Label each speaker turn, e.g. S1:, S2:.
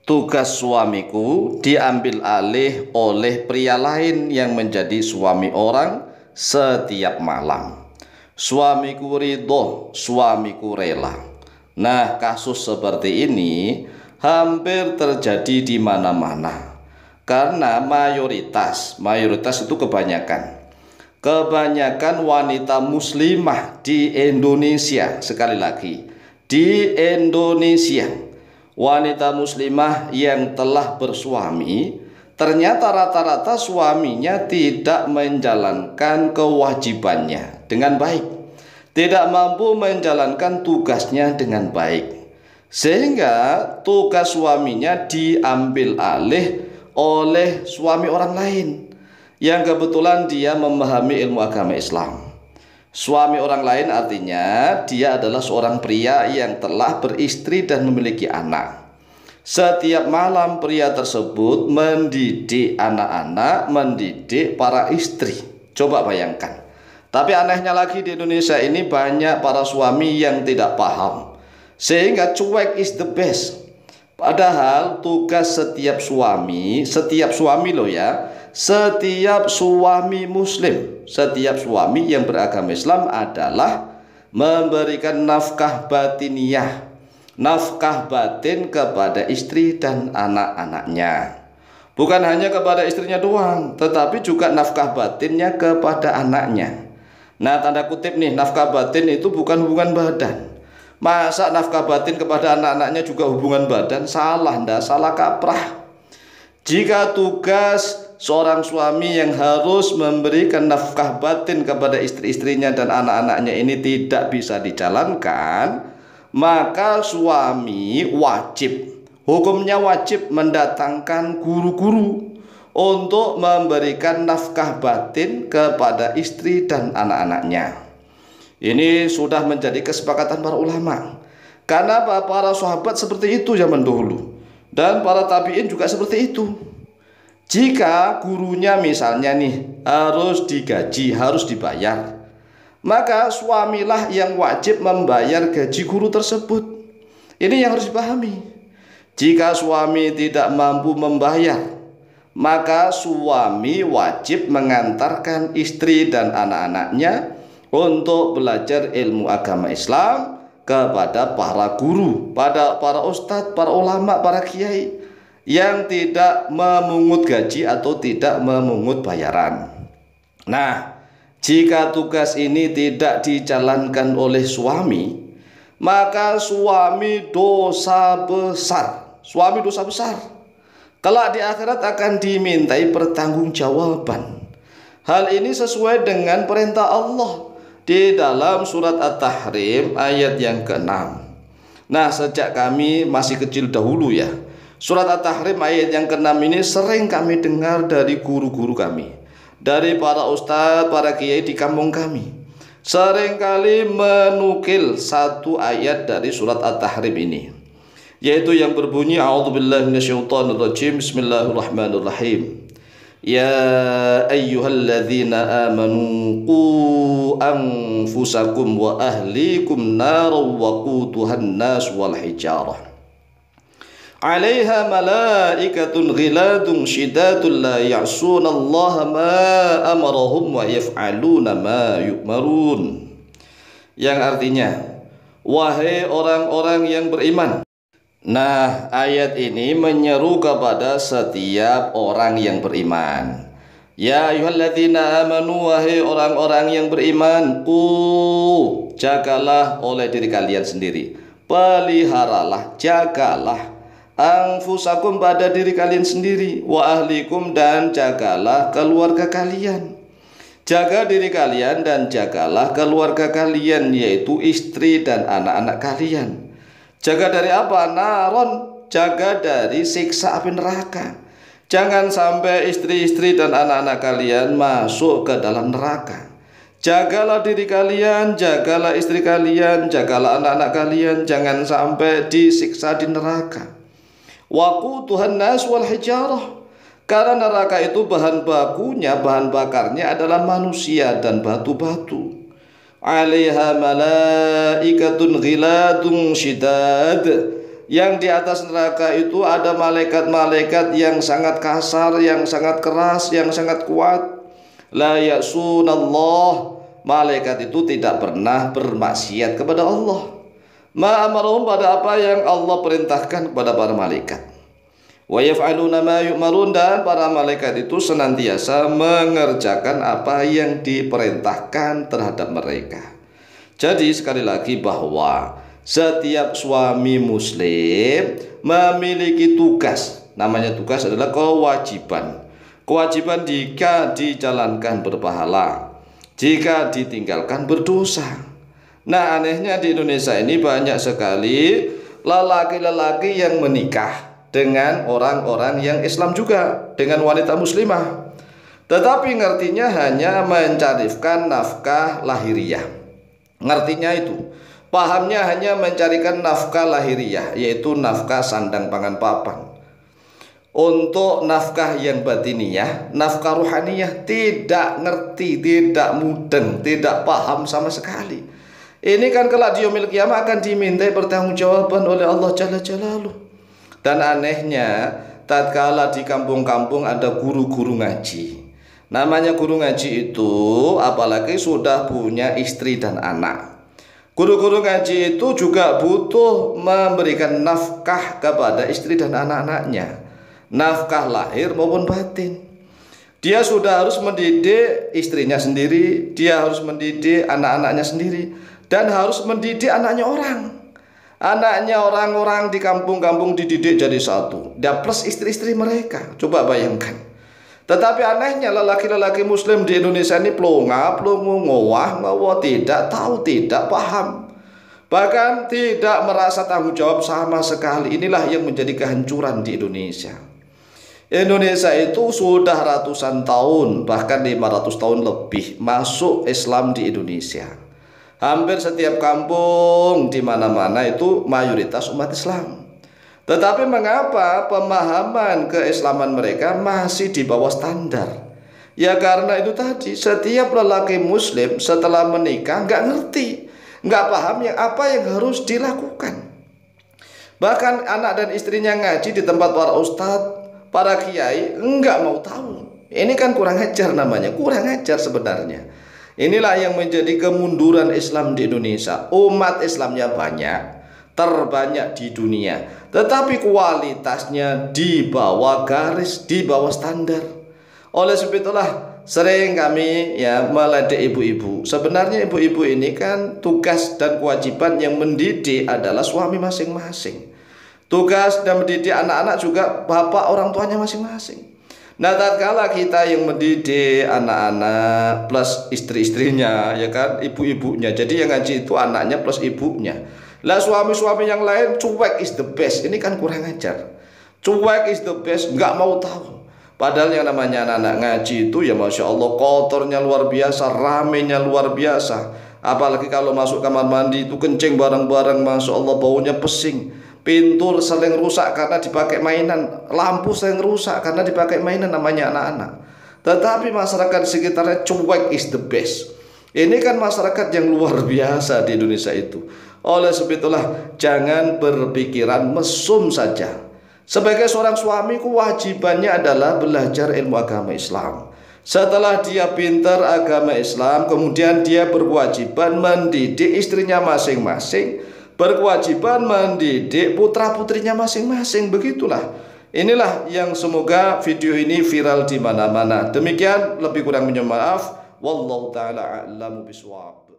S1: tugas suamiku diambil alih oleh pria lain yang menjadi suami orang setiap malam. Suamiku ridho, suamiku rela. Nah, kasus seperti ini hampir terjadi di mana-mana. Karena mayoritas itu kebanyakan wanita muslimah di Indonesia, sekali lagi, di Indonesia, wanita muslimah yang telah bersuami, ternyata rata-rata suaminya tidak menjalankan kewajibannya dengan baik, tidak mampu menjalankan tugasnya dengan baik, sehingga tugas suaminya diambil alih oleh suami orang lain yang kebetulan dia memahami ilmu agama Islam. Suami orang lain artinya dia adalah seorang pria yang telah beristri dan memiliki anak. Setiap malam pria tersebut mendidik anak-anak, mendidik para istri. Coba bayangkan. Tapi anehnya lagi di Indonesia ini banyak para suami yang tidak paham, sehingga cuek is the best. Padahal tugas setiap suami loh ya, setiap suami muslim, setiap suami yang beragama Islam adalah memberikan nafkah batiniyah, nafkah batin kepada istri dan anak-anaknya. Bukan hanya kepada istrinya doang, tetapi juga nafkah batinnya kepada anaknya. Nah, tanda kutip nih, nafkah batin itu bukan hubungan badan. Masa nafkah batin kepada anak-anaknya juga hubungan badan? Salah, ndak, salah kaprah. Jika tugas seorang suami yang harus memberikan nafkah batin kepada istri-istrinya dan anak-anaknya ini tidak bisa dijalankan, maka suami wajib, hukumnya wajib mendatangkan guru-guru untuk memberikan nafkah batin kepada istri dan anak-anaknya. Ini sudah menjadi kesepakatan para ulama. Karena para sahabat seperti itu zaman dahulu, dan para tabi'in juga seperti itu. Jika gurunya misalnya nih harus digaji, harus dibayar, maka suamilah yang wajib membayar gaji guru tersebut. Ini yang harus dipahami. Jika suami tidak mampu membayar, maka suami wajib mengantarkan istri dan anak-anaknya untuk belajar ilmu agama Islam kepada para guru, pada para ustadz, para ulama, para kiai yang tidak memungut gaji atau tidak memungut bayaran. Nah, jika tugas ini tidak dijalankan oleh suami, maka suami dosa besar. Suami dosa besar. Kelak di akhirat akan dimintai pertanggungjawaban. Hal ini sesuai dengan perintah Allah di dalam surat At-Tahrim ayat yang ke-6. Nah, sejak kami masih kecil dahulu ya, surat At-Tahrim ayat yang ke-6 ini sering kami dengar dari guru-guru kami, dari para ustadz, para kiai di kampung kami. Seringkali menukil satu ayat dari surat At-Tahrim ini, yaitu yang berbunyi a'udzubillahi minasyaitonirrajim, bismillahirrahmanirrahim. Ya ayyuhalladzina amanu qu anfusakum wa ahlikum naran waquduhan nas wal hijarah 'alaiha malaikatun ghiladun shidatun la ya'sunallaha ma amarahum wa yaf'aluna ma yu'marun. Yang artinya, wahai orang-orang yang beriman. Nah, ayat ini menyeru kepada setiap orang yang beriman. Ya ayyuhalladzina amanu, wahai orang-orang yang beriman, jagalah oleh diri kalian sendiri, peliharalah, jagalah anfusakum pada diri kalian sendiri, wa ahlikum, dan jagalah keluarga kalian. Jaga diri kalian dan jagalah keluarga kalian, yaitu istri dan anak-anak kalian. Jaga dari apa? Naron, jaga dari siksa api neraka. Jangan sampai istri-istri dan anak-anak kalian masuk ke dalam neraka. Jagalah diri kalian, jagalah istri kalian, jagalah anak-anak kalian, jangan sampai disiksa di neraka. Waquduhan nas wal hijarah, karena neraka itu bahan bakunya, bahan bakarnya adalah manusia dan batu-batu. 'Alaiha malaikatun ghiladun syidad, Yang di atas neraka itu ada malaikat-malaikat yang sangat kasar, yang sangat keras, yang sangat kuat. La ya'sunallah, malaikat itu tidak pernah bermaksiat kepada Allah. Ma amaruhum, pada apa yang Allah perintahkan kepada para malaikat. Wa yaf'aluna ma yu'marun, dan para malaikat itu senantiasa mengerjakan apa yang diperintahkan terhadap mereka. Jadi sekali lagi bahwa setiap suami muslim memiliki tugas. Namanya tugas adalah kewajiban. Kewajiban jika dijalankan berpahala, jika ditinggalkan berdosa. Nah, anehnya di Indonesia ini banyak sekali lelaki-lelaki yang menikah dengan orang-orang yang Islam juga, dengan wanita muslimah, tetapi ngertinya hanya mencarikan nafkah lahiriah. Ngertinya itu, pahamnya hanya mencarikan nafkah lahiriah, yaitu nafkah sandang pangan papan. Untuk nafkah yang batiniah, nafkah ruhaniyah, tidak ngerti, tidak mudeng, tidak paham sama sekali. Ini kan kelak di yaumil qiyamah akan dimintai pertanggungjawaban oleh Allah Jalla Jalaluh. Dan anehnya, tatkala di kampung-kampung ada guru-guru ngaji. Namanya guru ngaji itu apalagi sudah punya istri dan anak. Guru-guru ngaji itu juga butuh memberikan nafkah kepada istri dan anak-anaknya, nafkah lahir maupun batin. Dia sudah harus mendidik istrinya sendiri, dia harus mendidik anak-anaknya sendiri, dan harus mendidik anaknya orang. Anaknya orang-orang di kampung-kampung dididik jadi satu, dan plus istri-istri mereka. Coba bayangkan. Tetapi anehnya lelaki-lelaki muslim di Indonesia ini pelongo, ngowah, tidak tahu, tidak paham, bahkan tidak merasa tanggung jawab sama sekali. Inilah yang menjadi kehancuran di Indonesia. Indonesia itu sudah ratusan tahun, bahkan 500 tahun lebih masuk Islam di Indonesia. Hampir setiap kampung di mana-mana itu mayoritas umat Islam. Tetapi mengapa pemahaman keislaman mereka masih di bawah standar? Ya karena itu tadi, setiap lelaki muslim setelah menikah nggak ngerti, nggak paham apa yang harus dilakukan. Bahkan anak dan istrinya ngaji di tempat para ustadz, para kiai, nggak mau tahu. Ini kan kurang ajar namanya, kurang ajar sebenarnya. Inilah yang menjadi kemunduran Islam di Indonesia. Umat Islamnya banyak, terbanyak di dunia, tetapi kualitasnya di bawah garis, di bawah standar. Oleh sebab itulah sering kami meledek ibu-ibu. Sebenarnya ibu-ibu ini kan tugas dan kewajiban yang mendidik adalah suami masing-masing. Tugas dan mendidik anak-anak juga bapak orang tuanya masing-masing. Nah, tatkala kita yang mendidik anak-anak plus istri-istrinya, ya kan, ibu-ibunya. Jadi yang ngaji itu anaknya plus ibunya. Lah suami-suami yang lain cuek is the best. Ini kan kurang ajar. Cuek is the best, nggak mau tahu. Padahal yang namanya anak-anak ngaji itu ya Masya Allah kotornya luar biasa, ramenya luar biasa. Apalagi kalau masuk kamar mandi itu kencing bareng-bareng, Masya Allah baunya pesing. Pintu sering rusak karena dipakai mainan, lampu sering rusak karena dipakai mainan, namanya anak-anak. Tetapi masyarakat sekitarnya cuek is the best. Ini kan masyarakat yang luar biasa di Indonesia itu. Oleh sebab itulah jangan berpikiran mesum saja. Sebagai seorang suami kewajibannya adalah belajar ilmu agama Islam. Setelah dia pintar agama Islam, kemudian dia berkewajiban mendidik istrinya masing-masing, berkewajiban mendidik putra-putrinya masing-masing. Begitulah. Inilah yang semoga video ini viral di mana-mana. Demikian, lebih kurang minta maaf. Wallahu taala a'lamu bishawab.